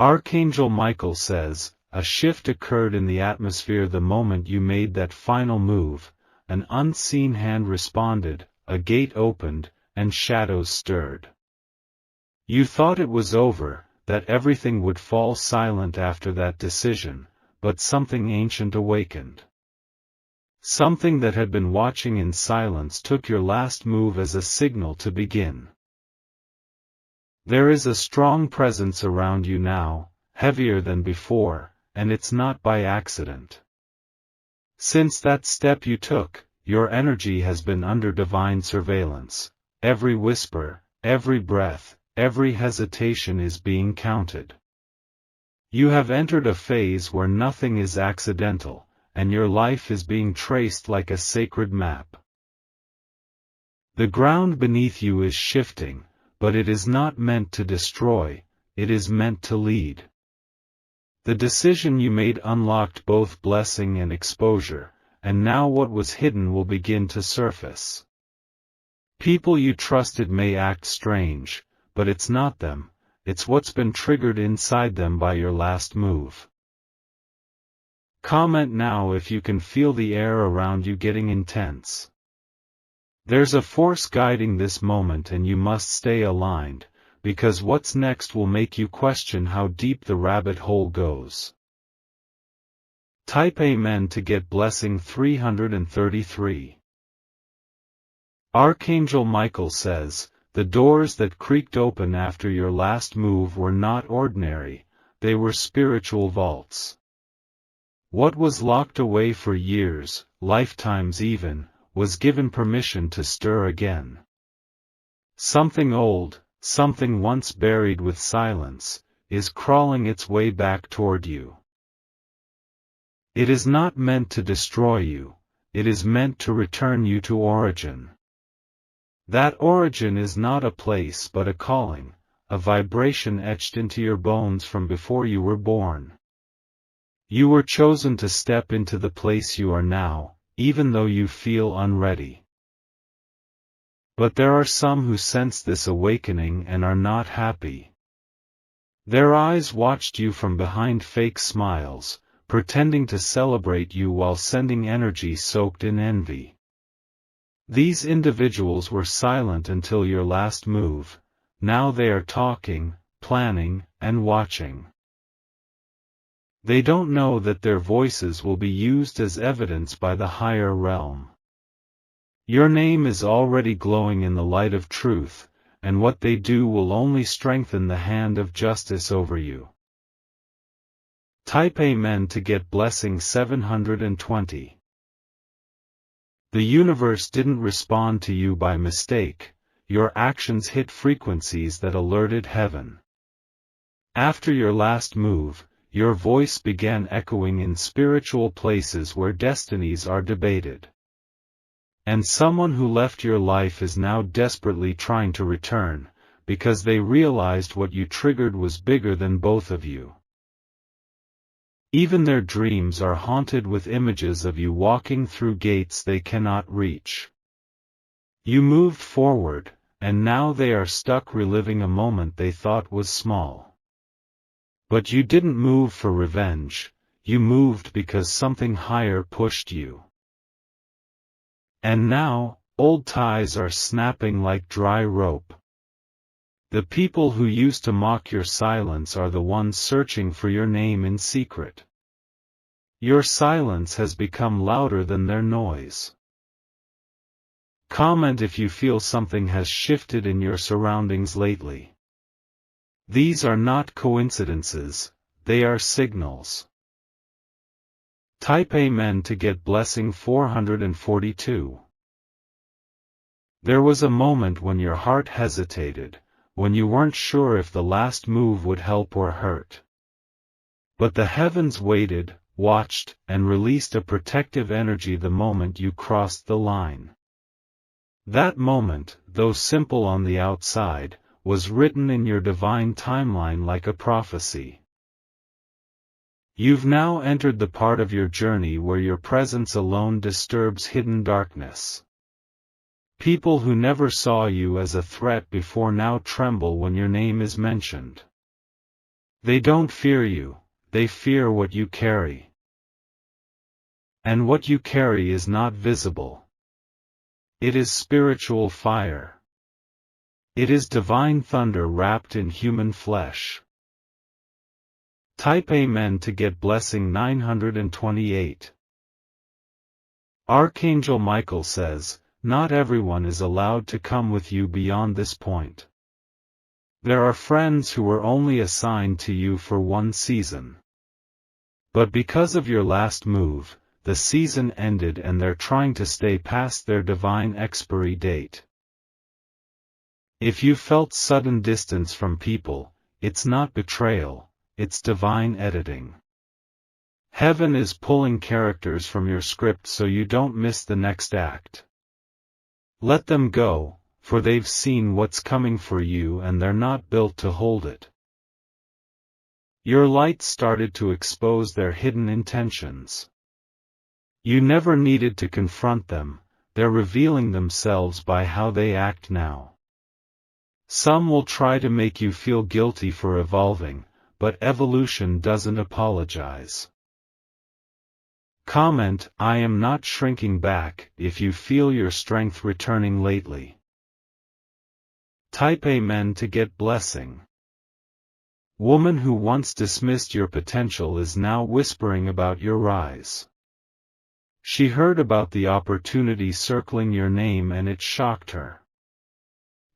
Archangel Michael says, a shift occurred in the atmosphere the moment you made that final move. An unseen hand responded, a gate opened, and shadows stirred. You thought it was over, that everything would fall silent after that decision, but something ancient awakened. Something that had been watching in silence took your last move as a signal to begin. There is a strong presence around you now, heavier than before, and it's not by accident. Since that step you took, your energy has been under divine surveillance. Every whisper, every breath, every hesitation is being counted. You have entered a phase where nothing is accidental, and your life is being traced like a sacred map. The ground beneath you is shifting, but it is not meant to destroy, it is meant to lead. The decision you made unlocked both blessing and exposure, and now what was hidden will begin to surface. People you trusted may act strange, but it's not them, it's what's been triggered inside them by your last move. Comment now if you can feel the air around you getting intense. There's a force guiding this moment and you must stay aligned, because what's next will make you question how deep the rabbit hole goes. Type Amen to get blessing 333. Archangel Michael says, the doors that creaked open after your last move were not ordinary, they were spiritual vaults. What was locked away for years, lifetimes even, was given permission to stir again. Something old, something once buried with silence, is crawling its way back toward you. It is not meant to destroy you, it is meant to return you to origin. That origin is not a place but a calling, a vibration etched into your bones from before you were born. You were chosen to step into the place you are now, even though you feel unready. But there are some who sense this awakening and are not happy. Their eyes watched you from behind fake smiles, pretending to celebrate you while sending energy soaked in envy. These individuals were silent until your last move, now they are talking, planning, and watching. They don't know that their voices will be used as evidence by the higher realm. Your name is already glowing in the light of truth, and what they do will only strengthen the hand of justice over you. Type Amen to get blessing 720. The universe didn't respond to you by mistake, your actions hit frequencies that alerted heaven. After your last move, your voice began echoing in spiritual places where destinies are debated. And someone who left your life is now desperately trying to return, because they realized what you triggered was bigger than both of you. Even their dreams are haunted with images of you walking through gates they cannot reach. You moved forward, and now they are stuck reliving a moment they thought was small. But you didn't move for revenge, you moved because something higher pushed you. And now, old ties are snapping like dry rope. The people who used to mock your silence are the ones searching for your name in secret. Your silence has become louder than their noise. Comment if you feel something has shifted in your surroundings lately. These are not coincidences, they are signals. Type Amen to get blessing 442. There was a moment when your heart hesitated, when you weren't sure if the last move would help or hurt. But the heavens waited, watched, and released a protective energy the moment you crossed the line. That moment, though simple on the outside, was written in your divine timeline like a prophecy. You've now entered the part of your journey where your presence alone disturbs hidden darkness. People who never saw you as a threat before now tremble when your name is mentioned. They don't fear you, they fear what you carry. And what you carry is not visible. It is spiritual fire. It is divine thunder wrapped in human flesh. Type Amen to get blessing 928. Archangel Michael says, not everyone is allowed to come with you beyond this point. There are friends who were only assigned to you for one season. But because of your last move, the season ended and they're trying to stay past their divine expiry date. If you felt sudden distance from people, it's not betrayal, it's divine editing. Heaven is pulling characters from your script so you don't miss the next act. Let them go, for they've seen what's coming for you and they're not built to hold it. Your light started to expose their hidden intentions. You never needed to confront them, they're revealing themselves by how they act now. Some will try to make you feel guilty for evolving, but evolution doesn't apologize. Comment, I am not shrinking back, if you feel your strength returning lately. Type Amen to get blessing. Woman who once dismissed your potential is now whispering about your rise. She heard about the opportunity circling your name and it shocked her.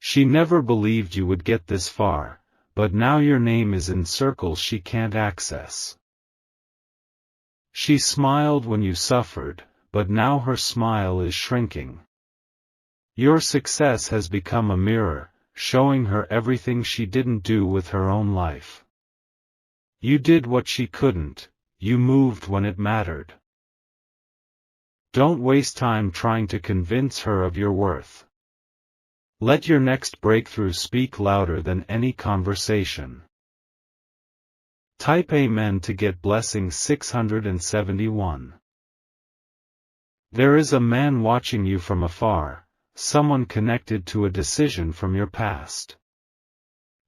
She never believed you would get this far, but now your name is in circles she can't access. She smiled when you suffered, but now her smile is shrinking. Your success has become a mirror, showing her everything she didn't do with her own life. You did what she couldn't, you moved when it mattered. Don't waste time trying to convince her of your worth. Let your next breakthrough speak louder than any conversation. Type Amen to get blessing 671. There is a man watching you from afar, someone connected to a decision from your past.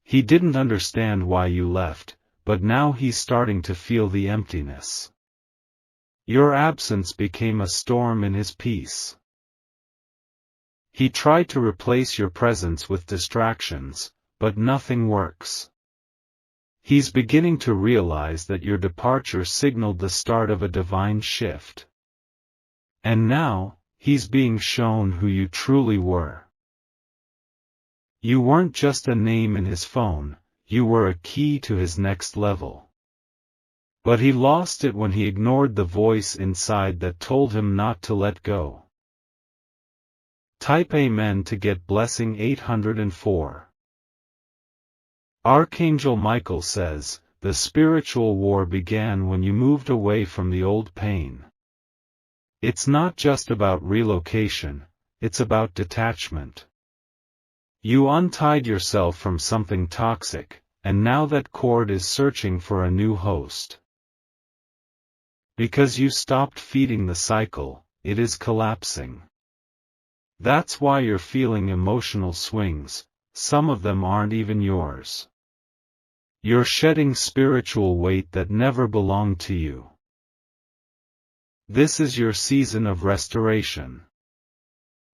He didn't understand why you left, but now he's starting to feel the emptiness. Your absence became a storm in his peace. He tried to replace your presence with distractions, but nothing works. He's beginning to realize that your departure signaled the start of a divine shift. And now, he's being shown who you truly were. You weren't just a name in his phone, you were a key to his next level. But he lost it when he ignored the voice inside that told him not to let go. Type Amen to get blessing 804. Archangel Michael says, the spiritual war began when you moved away from the old pain. It's not just about relocation, it's about detachment. You untied yourself from something toxic, and now that cord is searching for a new host. Because you stopped feeding the cycle, it is collapsing. That's why you're feeling emotional swings, some of them aren't even yours. You're shedding spiritual weight that never belonged to you. This is your season of restoration.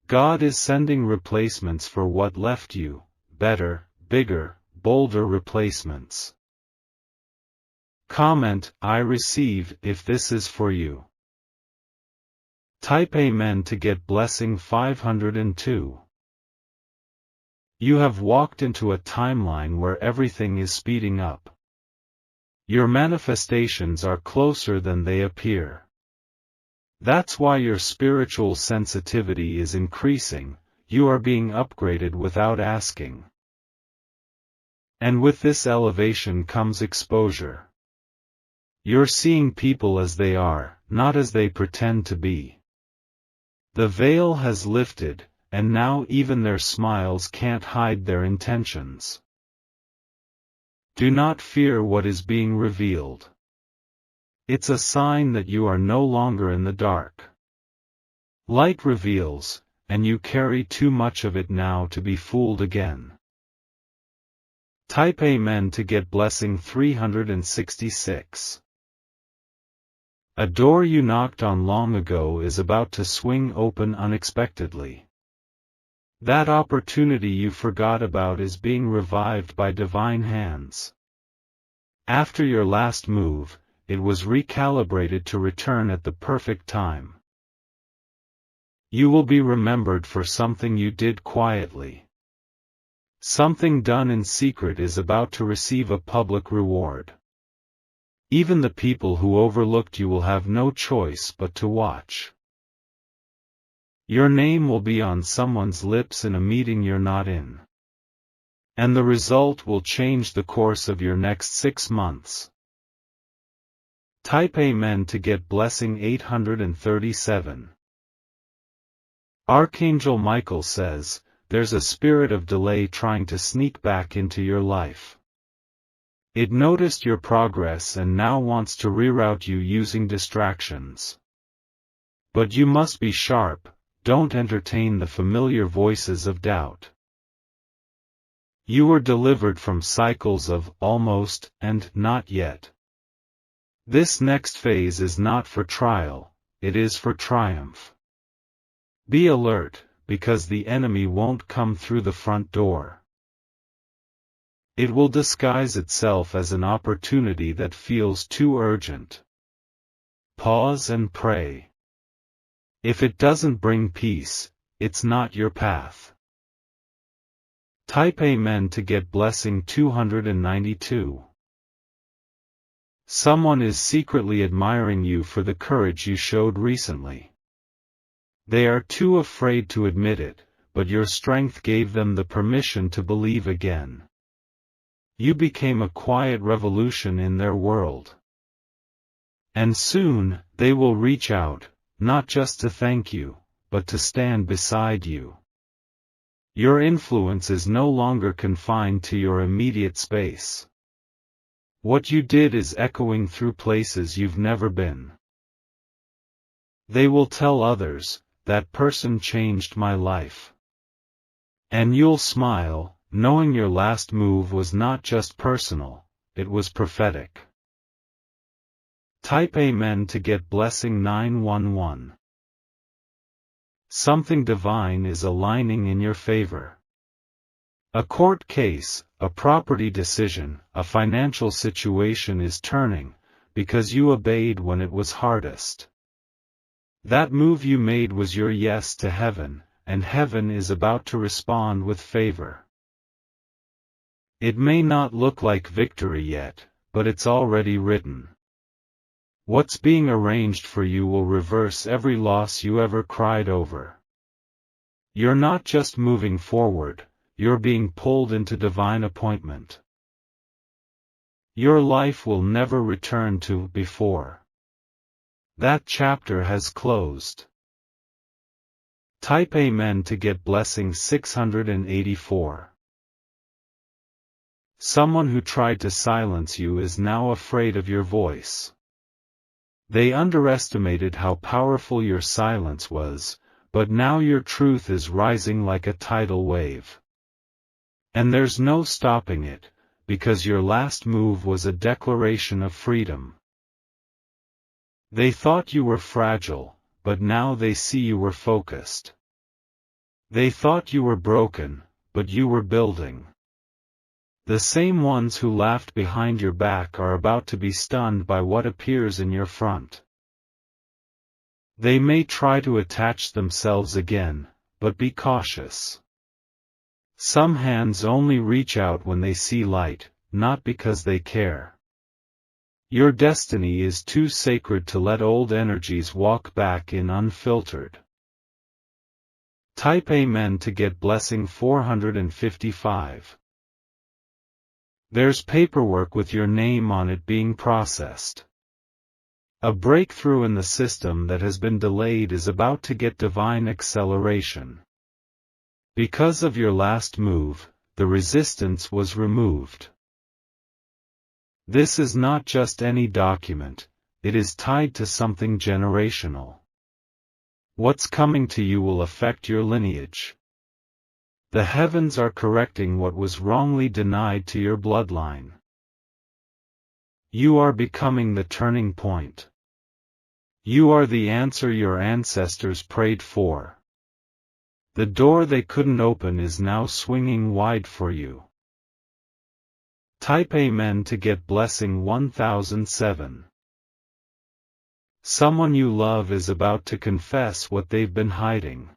God is sending replacements for what left you, better, bigger, bolder replacements. Comment, I receive, if this is for you. Type Amen to get blessing 502. You have walked into a timeline where everything is speeding up. Your manifestations are closer than they appear. That's why your spiritual sensitivity is increasing, you are being upgraded without asking. And with this elevation comes exposure. You're seeing people as they are, not as they pretend to be. The veil has lifted, and now even their smiles can't hide their intentions. Do not fear what is being revealed. It's a sign that you are no longer in the dark. Light reveals, and you carry too much of it now to be fooled again. Type Amen to get blessing 366. A door you knocked on long ago is about to swing open unexpectedly. That opportunity you forgot about is being revived by divine hands. After your last move, it was recalibrated to return at the perfect time. You will be remembered for something you did quietly. Something done in secret is about to receive a public reward. Even the people who overlooked you will have no choice but to watch. Your name will be on someone's lips in a meeting you're not in. And the result will change the course of your next 6 months. Type Amen to get blessing 837. Archangel Michael says, there's a spirit of delay trying to sneak back into your life. It noticed your progress and now wants to reroute you using distractions. But you must be sharp, don't entertain the familiar voices of doubt. You were delivered from cycles of almost and not yet. This next phase is not for trial, it is for triumph. Be alert, because the enemy won't come through the front door. It will disguise itself as an opportunity that feels too urgent. Pause and pray. If it doesn't bring peace, it's not your path. Type Amen to get blessing 292. Someone is secretly admiring you for the courage you showed recently. They are too afraid to admit it, but your strength gave them the permission to believe again. You became a quiet revolution in their world. And soon, they will reach out, not just to thank you, but to stand beside you. Your influence is no longer confined to your immediate space. What you did is echoing through places you've never been. They will tell others, that person changed my life. And you'll smile, knowing your last move was not just personal, it was prophetic. Type Amen to get blessing 911. Something divine is aligning in your favor. A court case, a property decision, a financial situation is turning, because you obeyed when it was hardest. That move you made was your yes to heaven, and heaven is about to respond with favor. It may not look like victory yet, but it's already written. What's being arranged for you will reverse every loss you ever cried over. You're not just moving forward, you're being pulled into divine appointment. Your life will never return to before. That chapter has closed. Type Amen to get blessing 684. Someone who tried to silence you is now afraid of your voice. They underestimated how powerful your silence was, but now your truth is rising like a tidal wave. And there's no stopping it, because your last move was a declaration of freedom. They thought you were fragile, but now they see you were focused. They thought you were broken, but you were building. The same ones who laughed behind your back are about to be stunned by what appears in your front. They may try to attach themselves again, but be cautious. Some hands only reach out when they see light, not because they care. Your destiny is too sacred to let old energies walk back in unfiltered. Type Amen to get blessing 455. There's paperwork with your name on it being processed. A breakthrough in the system that has been delayed is about to get divine acceleration. Because of your last move, the resistance was removed. This is not just any document, it is tied to something generational. What's coming to you will affect your lineage. The heavens are correcting what was wrongly denied to your bloodline. You are becoming the turning point. You are the answer your ancestors prayed for. The door they couldn't open is now swinging wide for you. Type Amen to get blessing 1007. Someone you love is about to confess what they've been hiding.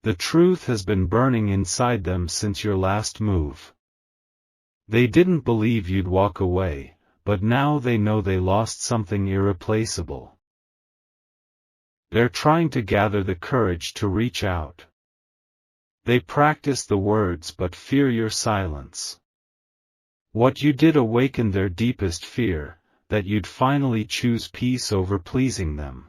The truth has been burning inside them since your last move. They didn't believe you'd walk away, but now they know they lost something irreplaceable. They're trying to gather the courage to reach out. They practice the words but fear your silence. What you did awakened their deepest fear, that you'd finally choose peace over pleasing them.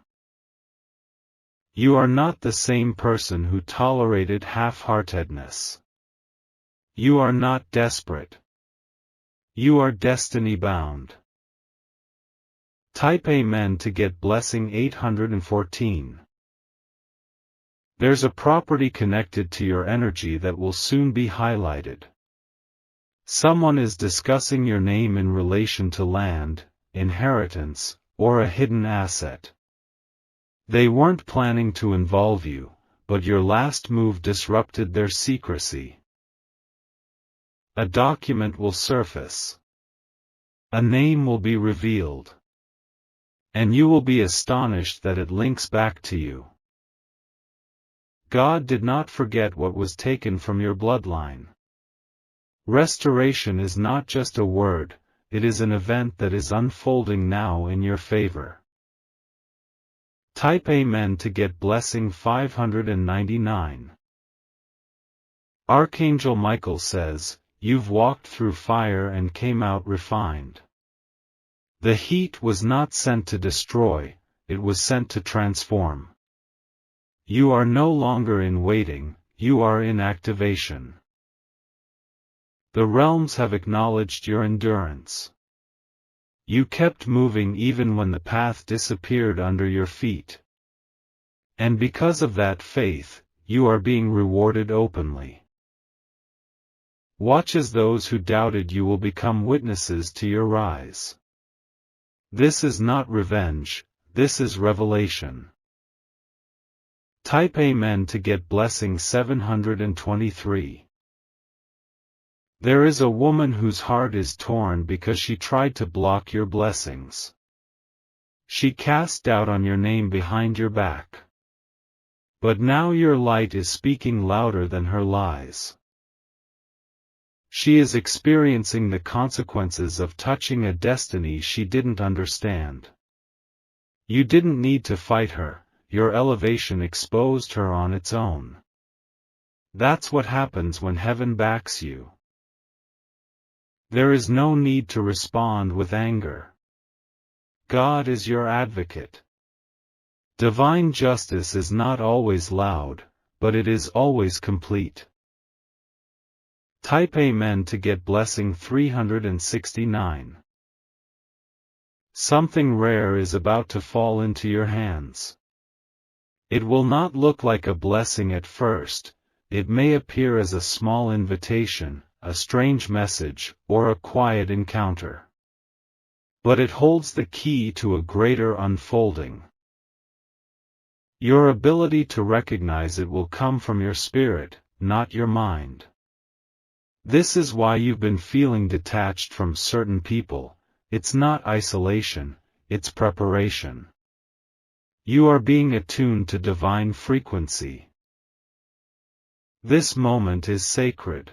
You are not the same person who tolerated half-heartedness. You are not desperate. You are destiny-bound. Type Amen to get blessing 814. There's a property connected to your energy that will soon be highlighted. Someone is discussing your name in relation to land, inheritance, or a hidden asset. They weren't planning to involve you, but your last move disrupted their secrecy. A document will surface. A name will be revealed. And you will be astonished that it links back to you. God did not forget what was taken from your bloodline. Restoration is not just a word, it is an event that is unfolding now in your favor. Type Amen to get blessing 599. Archangel Michael says, "You've walked through fire and came out refined." The heat was not sent to destroy, it was sent to transform. You are no longer in waiting, you are in activation. The realms have acknowledged your endurance. You kept moving even when the path disappeared under your feet. And because of that faith, you are being rewarded openly. Watch as those who doubted you will become witnesses to your rise. This is not revenge, this is revelation. Type Amen to get blessing 723. There is a woman whose heart is torn because she tried to block your blessings. She cast doubt on your name behind your back. But now your light is speaking louder than her lies. She is experiencing the consequences of touching a destiny she didn't understand. You didn't need to fight her, your elevation exposed her on its own. That's what happens when heaven backs you. There is no need to respond with anger. God is your advocate. Divine justice is not always loud, but it is always complete. Type Amen to get blessing 369. Something rare is about to fall into your hands. It will not look like a blessing at first, it may appear as a small invitation, a strange message, or a quiet encounter. But it holds the key to a greater unfolding. Your ability to recognize it will come from your spirit, not your mind. This is why you've been feeling detached from certain people. It's not isolation, it's preparation. You are being attuned to divine frequency. This moment is sacred.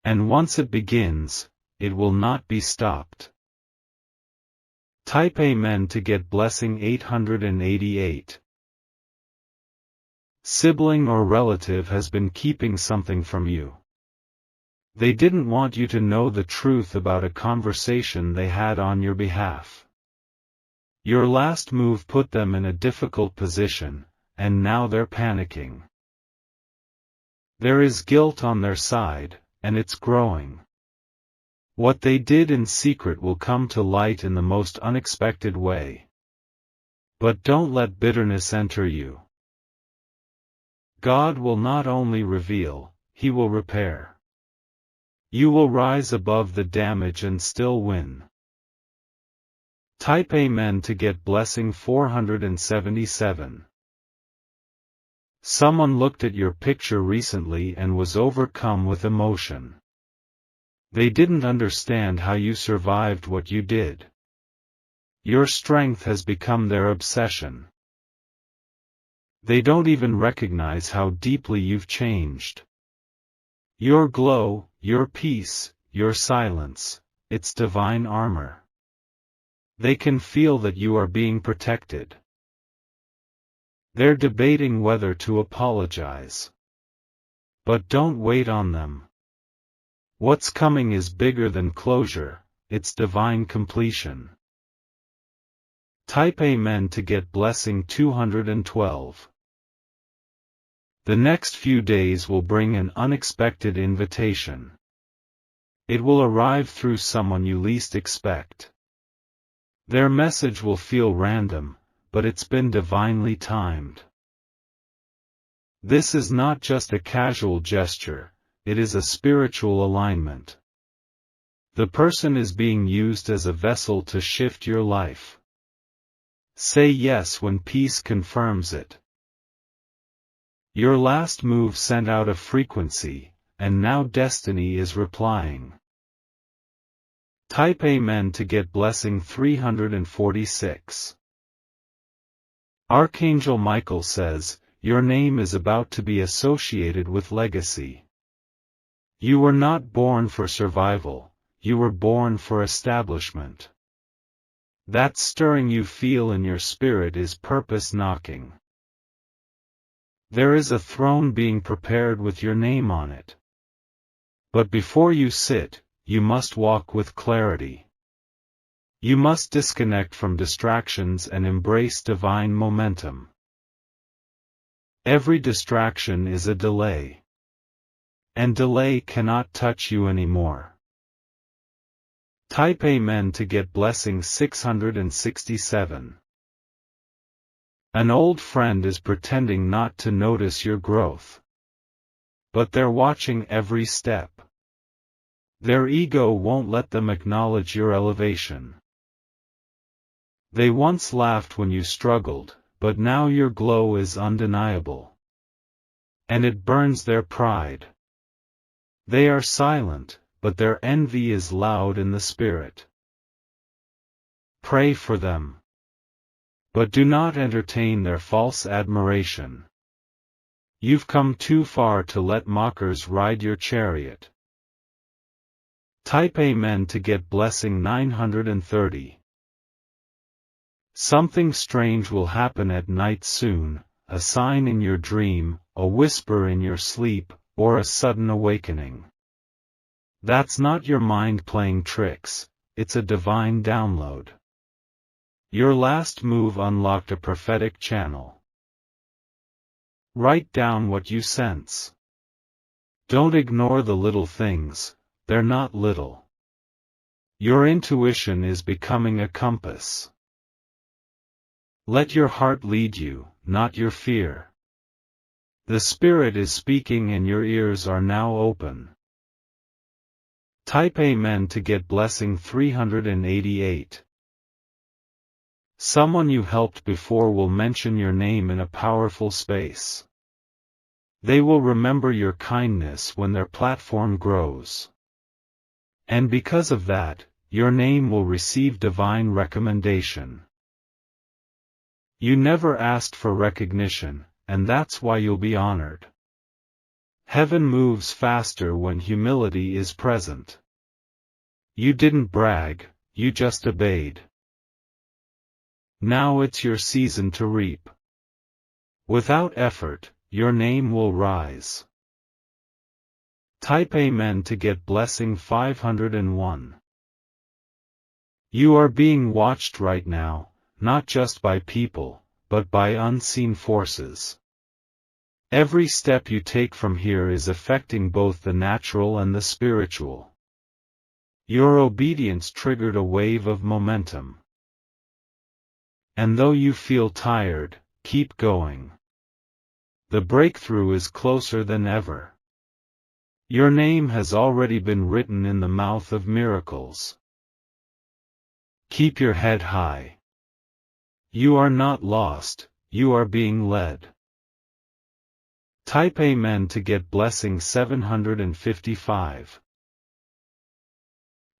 And once it begins, it will not be stopped. Type Amen to get blessing 888. Sibling or relative has been keeping something from you. They didn't want you to know the truth about a conversation they had on your behalf. Your last move put them in a difficult position, and now they're panicking. There is guilt on their side, and it's growing. What they did in secret will come to light in the most unexpected way. But don't let bitterness enter you. God will not only reveal, He will repair. You will rise above the damage and still win. Type Amen to get blessing 477. Someone looked at your picture recently and was overcome with emotion. They didn't understand how you survived what you did. Your strength has become their obsession. They don't even recognize how deeply you've changed. Your glow, your peace, your silence, it's divine armor. They can feel that you are being protected. They're debating whether to apologize. But don't wait on them. What's coming is bigger than closure, it's divine completion. Type Amen to get blessing 212. The next few days will bring an unexpected invitation. It will arrive through someone you least expect. Their message will feel random, but it's been divinely timed. This is not just a casual gesture, it is a spiritual alignment. The person is being used as a vessel to shift your life. Say yes when peace confirms it. Your last move sent out a frequency, and now destiny is replying. Type Amen to get blessing 346. Archangel Michael says, your name is about to be associated with legacy. You were not born for survival, you were born for establishment. That stirring you feel in your spirit is purpose knocking. There is a throne being prepared with your name on it. But before you sit, you must walk with clarity. You must disconnect from distractions and embrace divine momentum. Every distraction is a delay. And delay cannot touch you anymore. Type Amen to get blessing 667. An old friend is pretending not to notice your growth. But they're watching every step. Their ego won't let them acknowledge your elevation. They once laughed when you struggled, but now your glow is undeniable. And it burns their pride. They are silent, but their envy is loud in the spirit. Pray for them. But do not entertain their false admiration. You've come too far to let mockers ride your chariot. Type Amen to get blessing 930. Something strange will happen at night soon, a sign in your dream, a whisper in your sleep, or a sudden awakening. That's not your mind playing tricks, it's a divine download. Your last move unlocked a prophetic channel. Write down what you sense. Don't ignore the little things, they're not little. Your intuition is becoming a compass. Let your heart lead you, not your fear. The Spirit is speaking and your ears are now open. Type Amen to get blessing 388. Someone you helped before will mention your name in a powerful space. They will remember your kindness when their platform grows. And because of that, your name will receive divine recommendation. You never asked for recognition, and that's why you'll be honored. Heaven moves faster when humility is present. You didn't brag, you just obeyed. Now it's your season to reap. Without effort, your name will rise. Type Amen to get blessing 501. You are being watched right now, not just by people, but by unseen forces. Every step you take from here is affecting both the natural and the spiritual. Your obedience triggered a wave of momentum. And though you feel tired, keep going. The breakthrough is closer than ever. Your name has already been written in the mouth of miracles. Keep your head high. You are not lost, you are being led. Type Amen to get blessing 755.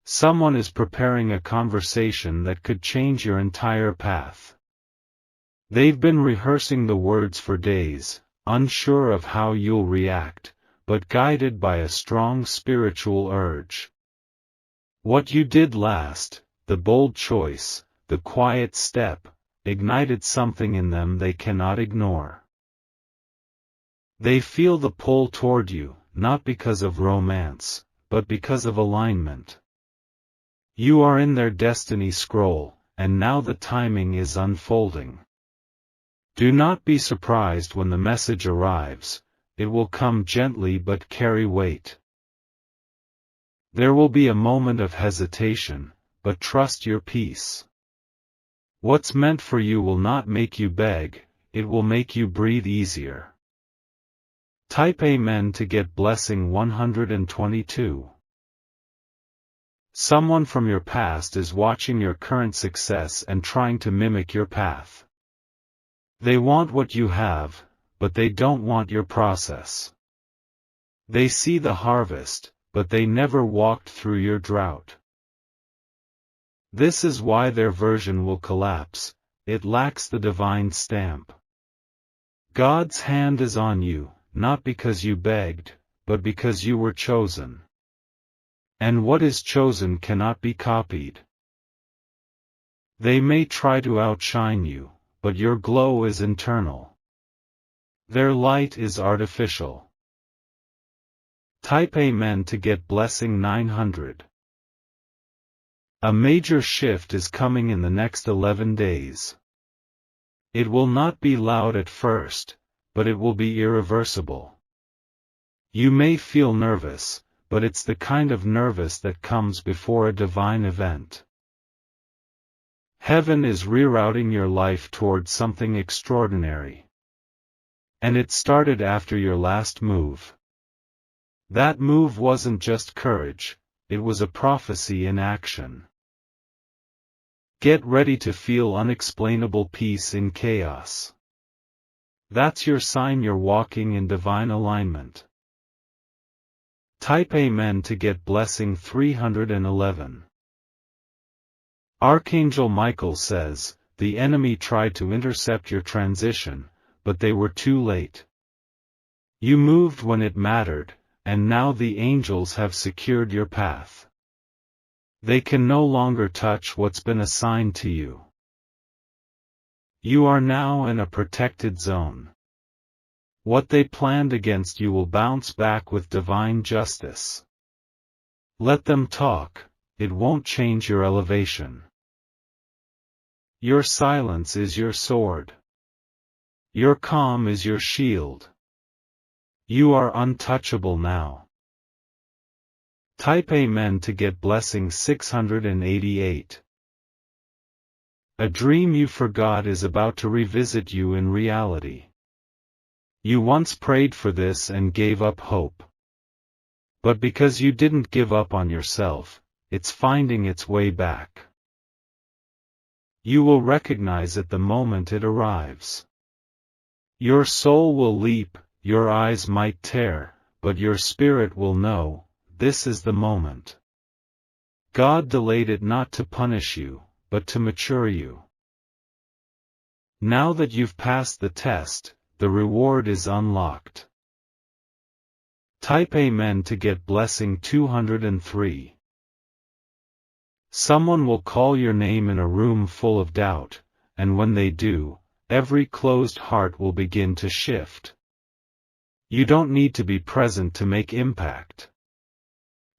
Someone is preparing a conversation that could change your entire path. They've been rehearsing the words for days, unsure of how you'll react, but guided by a strong spiritual urge. What you did last, the bold choice, the quiet step, ignited something in them they cannot ignore. They feel the pull toward you, not because of romance, but because of alignment. You are in their destiny scroll, and now the timing is unfolding. Do not be surprised when the message arrives, it will come gently but carry weight. There will be a moment of hesitation, but trust your peace. What's meant for you will not make you beg, it will make you breathe easier. Type Amen to get blessing 122. Someone from your past is watching your current success and trying to mimic your path. They want what you have, but they don't want your process. They see the harvest, but they never walked through your drought. This is why their version will collapse, it lacks the divine stamp. God's hand is on you, not because you begged, but because you were chosen. And what is chosen cannot be copied. They may try to outshine you, but your glow is internal. Their light is artificial. Type Amen to get blessing 900. A major shift is coming in the next 11 days. It will not be loud at first, but it will be irreversible. You may feel nervous, but it's the kind of nervous that comes before a divine event. Heaven is rerouting your life toward something extraordinary. And it started after your last move. That move wasn't just courage, it was a prophecy in action. Get ready to feel unexplainable peace in chaos. That's your sign you're walking in divine alignment. Type Amen to get blessing 311. Archangel Michael says, the enemy tried to intercept your transition, but they were too late. You moved when it mattered, and now the angels have secured your path. They can no longer touch what's been assigned to you. You are now in a protected zone. What they planned against you will bounce back with divine justice. Let them talk, it won't change your elevation. Your silence is your sword. Your calm is your shield. You are untouchable now. Type Amen to get blessing 688. A dream you forgot is about to revisit you in reality. You once prayed for this and gave up hope. But because you didn't give up on yourself, it's finding its way back. You will recognize it the moment it arrives. Your soul will leap, your eyes might tear, but your spirit will know, this is the moment. God delayed it not to punish you, but to mature you. Now that you've passed the test, the reward is unlocked. Type Amen to get blessing 203. Someone will call your name in a room full of doubt, and when they do, every closed heart will begin to shift. You don't need to be present to make impact.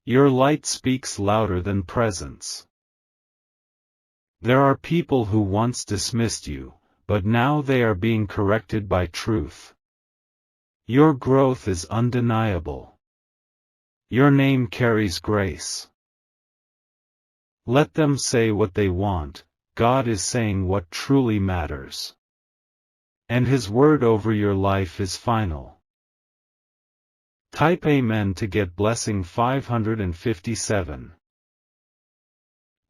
Your light speaks louder than presence. There are people who once dismissed you, but now they are being corrected by truth. Your growth is undeniable. Your name carries grace. Let them say what they want, God is saying what truly matters. And His word over your life is final. Type Amen to get blessing 557.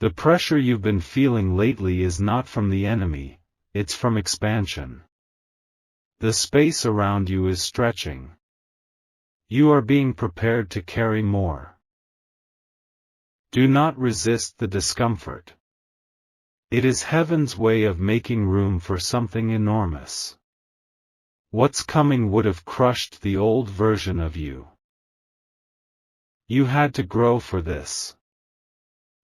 The pressure you've been feeling lately is not from the enemy, it's from expansion. The space around you is stretching. You are being prepared to carry more. Do not resist the discomfort. It is heaven's way of making room for something enormous. What's coming would have crushed the old version of you. You had to grow for this.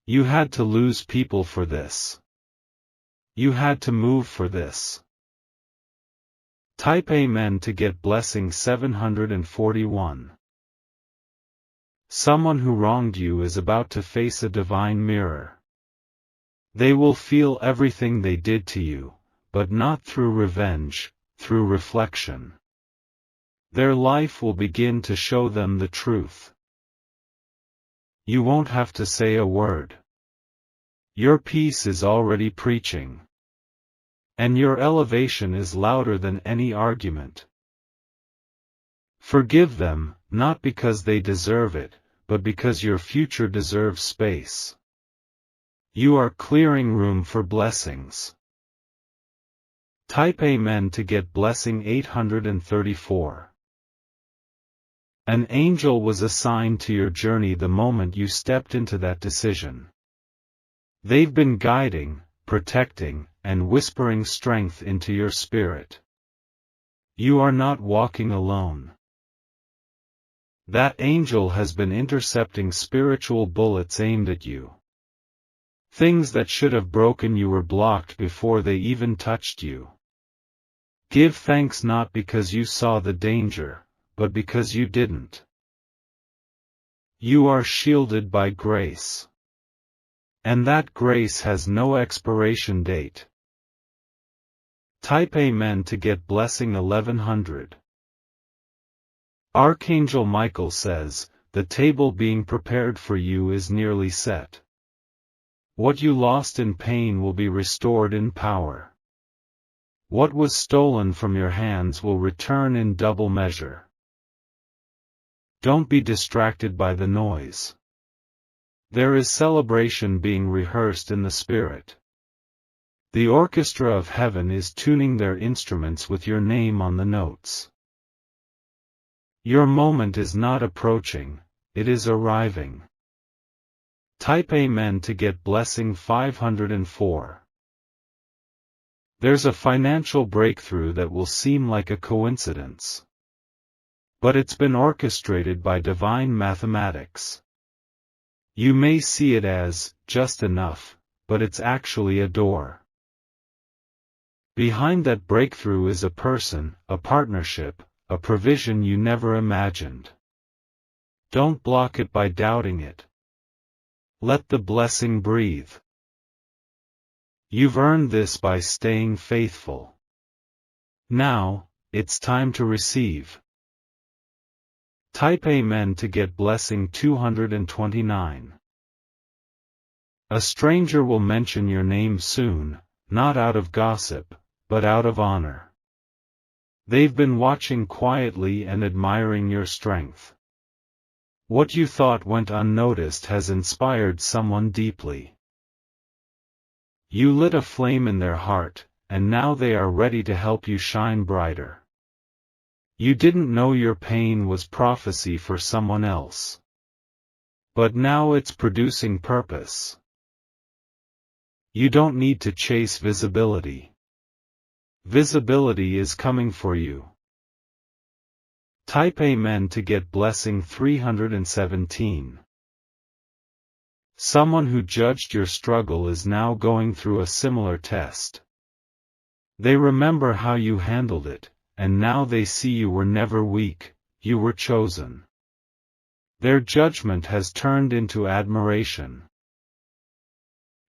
You had to lose people for this. You had to move for this. Type Amen to get blessing 741. Someone who wronged you is about to face a divine mirror. They will feel everything they did to you, but not through revenge, through reflection. Their life will begin to show them the truth. You won't have to say a word. Your peace is already preaching. And your elevation is louder than any argument. Forgive them, not because they deserve it, but because your future deserves space. You are clearing room for blessings. Type Amen to get blessing 834. An angel was assigned to your journey the moment you stepped into that decision. They've been guiding, protecting, and whispering strength into your spirit. You are not walking alone. That angel has been intercepting spiritual bullets aimed at you. Things that should have broken you were blocked before they even touched you. Give thanks not because you saw the danger, but because you didn't. You are shielded by grace. And that grace has no expiration date. Type Amen to get blessing 1100. Archangel Michael says, the table being prepared for you is nearly set. What you lost in pain will be restored in power. What was stolen from your hands will return in double measure. Don't be distracted by the noise. There is celebration being rehearsed in the Spirit. The orchestra of heaven is tuning their instruments with your name on the notes. Your moment is not approaching, it is arriving. Type Amen to get blessing 504. There's a financial breakthrough that will seem like a coincidence. But it's been orchestrated by divine mathematics. You may see it as, just enough, but it's actually a door. Behind that breakthrough is a person, a partnership, a provision you never imagined. Don't block it by doubting it. Let the blessing breathe. You've earned this by staying faithful. Now, it's time to receive. Type Amen to get blessing 229. A stranger will mention your name soon, not out of gossip, but out of honor. They've been watching quietly and admiring your strength. What you thought went unnoticed has inspired someone deeply. You lit a flame in their heart, and now they are ready to help you shine brighter. You didn't know your pain was prophecy for someone else. But now it's producing purpose. You don't need to chase visibility. Visibility is coming for you. Type Amen to get blessing 317. Someone who judged your struggle is now going through a similar test. They remember how you handled it, and now they see you were never weak, you were chosen. Their judgment has turned into admiration.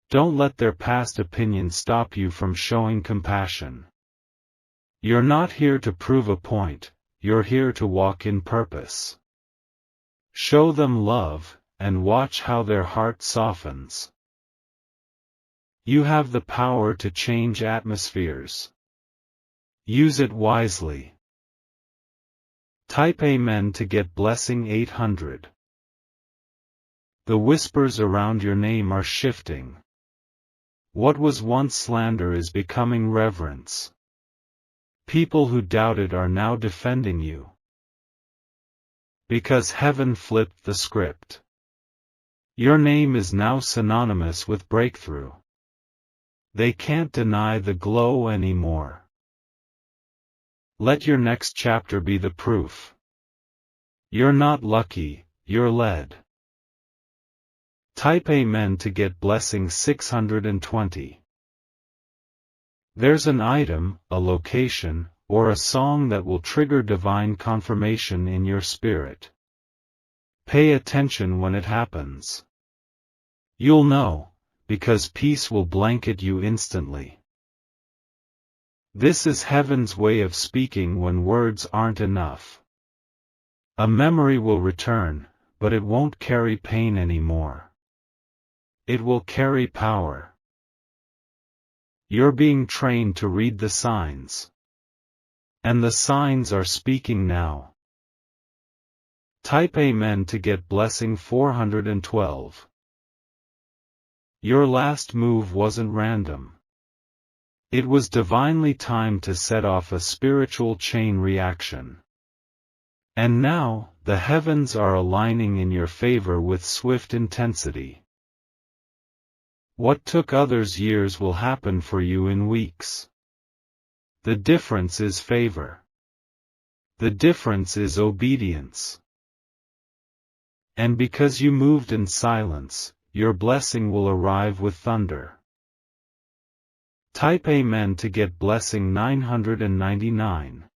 Don't let their past opinion stop you from showing compassion. You're not here to prove a point, you're here to walk in purpose. Show them love, and watch how their heart softens. You have the power to change atmospheres. Use it wisely. Type Amen to get blessing 800. The whispers around your name are shifting. What was once slander is becoming reverence. People who doubted are now defending you. Because heaven flipped the script. Your name is now synonymous with breakthrough. They can't deny the glow anymore. Let your next chapter be the proof. You're not lucky, you're led. Type Amen to get blessing 620. There's an item, a location, or a song that will trigger divine confirmation in your spirit. Pay attention when it happens. You'll know, because peace will blanket you instantly. This is heaven's way of speaking when words aren't enough. A memory will return, but it won't carry pain anymore. It will carry power. You're being trained to read the signs. And the signs are speaking now. Type Amen to get blessing 412. Your last move wasn't random. It was divinely timed to set off a spiritual chain reaction. And now, the heavens are aligning in your favor with swift intensity. What took others years will happen for you in weeks. The difference is favor. The difference is obedience. And because you moved in silence, your blessing will arrive with thunder. Type Amen to get blessing 999.